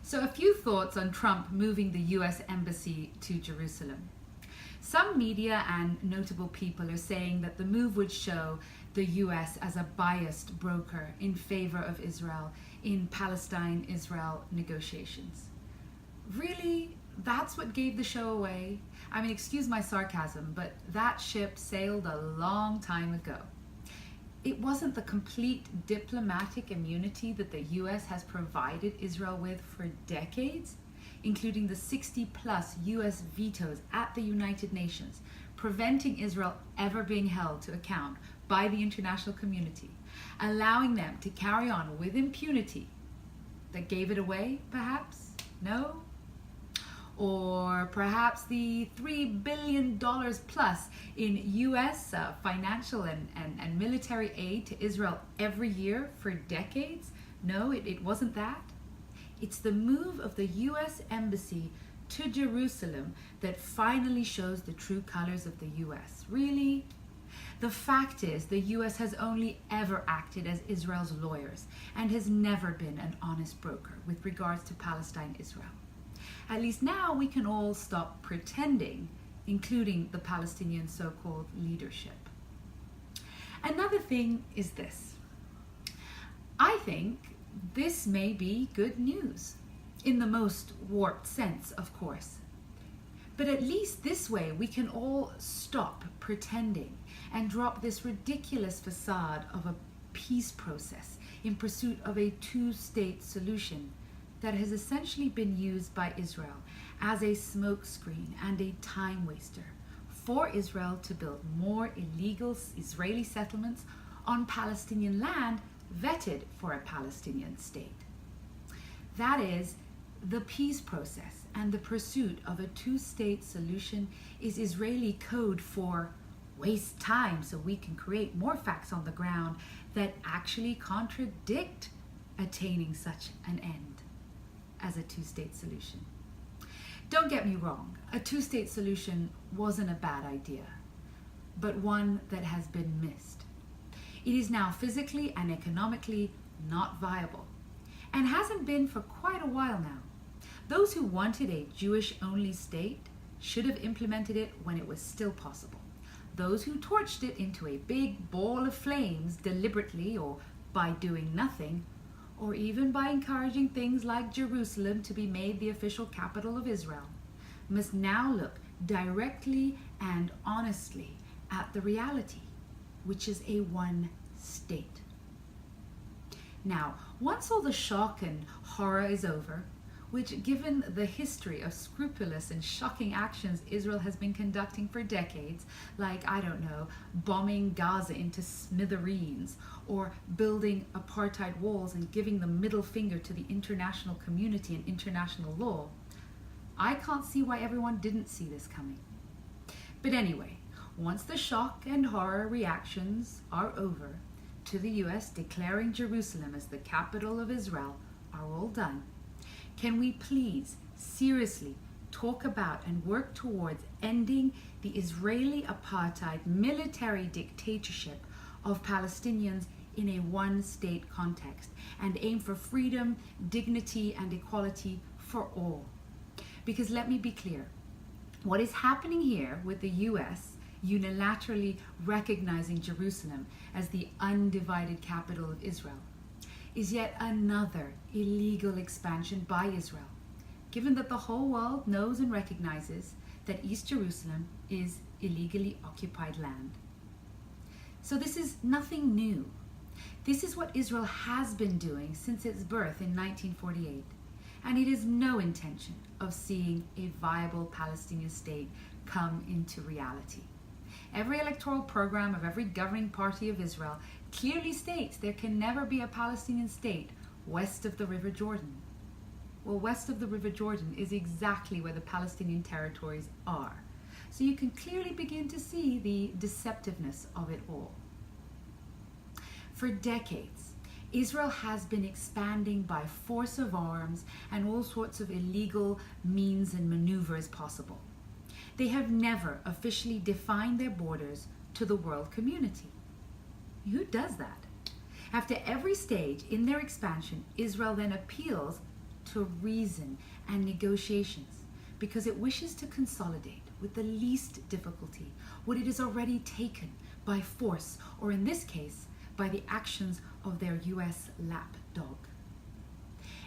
So a few thoughts on Trump moving the US embassy to Jerusalem. Some media and notable people are saying that the move would show the US as a biased broker in favor of Israel in Palestine-Israel negotiations. Really? That's what gave the show away? I mean, excuse my sarcasm, but that ship sailed a long time ago. It wasn't the complete diplomatic immunity that the US has provided Israel with for decades, including the 60-plus US vetoes at the United Nations, preventing Israel ever being held to account by the international community, allowing them to carry on with impunity, that gave it away, perhaps? No? Or perhaps the $3 billion plus in US financial and military aid to Israel every year for decades? No, it wasn't that. It's the move of the US Embassy to Jerusalem that finally shows the true colors of the US. Really? The fact is, the US has only ever acted as Israel's lawyers and has never been an honest broker with regards to Palestine-Israel. At least now we can all stop pretending, including the Palestinian so-called leadership. Another thing is this. I think this may be good news, in the most warped sense, of course. But at least this way we can all stop pretending and drop this ridiculous facade of a peace process in pursuit of a two-state solution that has essentially been used by Israel as a smokescreen and a time waster for Israel to build more illegal Israeli settlements on Palestinian land vetted for a Palestinian state. That is, the peace process and the pursuit of a two-state solution is Israeli code for waste time so we can create more facts on the ground that actually contradict attaining such an end as a two-state solution. Don't get me wrong, a two-state solution wasn't a bad idea, but one that has been missed. It is now physically and economically not viable, and hasn't been for quite a while now. Those who wanted a Jewish-only state should have implemented it when it was still possible. Those who torched it into a big ball of flames deliberately or by doing nothing, or even by encouraging things like Jerusalem to be made the official capital of Israel, must now look directly and honestly at the reality, which is a one state. Now, once all the shock and horror is over, which given the history of scrupulous and shocking actions Israel has been conducting for decades, like, I don't know, bombing Gaza into smithereens, or building apartheid walls and giving the middle finger to the international community and international law, I can't see why everyone didn't see this coming. But anyway, once the shock and horror reactions are over to the US declaring Jerusalem as the capital of Israel are all done, can we please seriously talk about and work towards ending the Israeli apartheid military dictatorship of Palestinians in a one-state context and aim for freedom, dignity, and equality for all? Because let me be clear, what is happening here with the US unilaterally recognizing Jerusalem as the undivided capital of Israel is yet another illegal expansion by Israel, given that the whole world knows and recognizes that East Jerusalem is illegally occupied land. So this is nothing new. This is what Israel has been doing since its birth in 1948, and it is no intention of seeing a viable Palestinian state come into reality. Every electoral program of every governing party of Israel clearly states there can never be a Palestinian state west of the River Jordan. Well, west of the River Jordan is exactly where the Palestinian territories are. So you can clearly begin to see the deceptiveness of it all. For decades, Israel has been expanding by force of arms and all sorts of illegal means and maneuvers possible. They have never officially defined their borders to the world community. Who does that? After every stage in their expansion, Israel then appeals to reason and negotiations because it wishes to consolidate with the least difficulty what it has already taken by force, or in this case, by the actions of their US lapdog.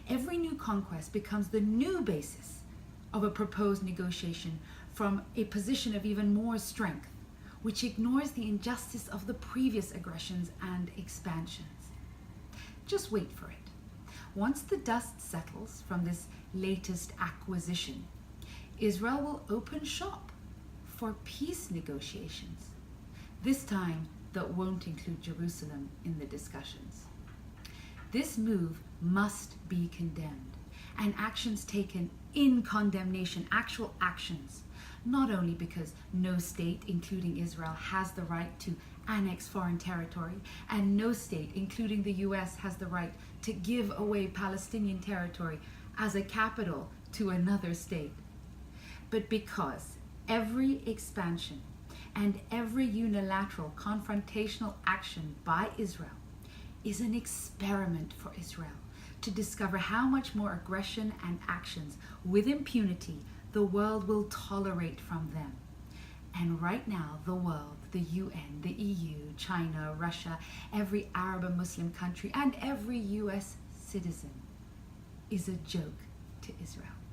Every new conquest becomes the new basis of a proposed negotiation from a position of even more strength, which ignores the injustice of the previous aggressions and expansions. Just wait for it. Once the dust settles from this latest acquisition, Israel will open shop for peace negotiations, this time that won't include Jerusalem in the discussions. This move must be condemned, and actions taken in condemnation, actual actions, not only because no state, including Israel, has the right to annex foreign territory, and no state, including the US, has the right to give away Palestinian territory as a capital to another state, but because every expansion and every unilateral confrontational action by Israel is an experiment for Israel to discover how much more aggression and actions with impunity the world will tolerate from them. And right now, the world, the UN, the EU, China, Russia, every Arab and Muslim country, and every US citizen is a joke to Israel.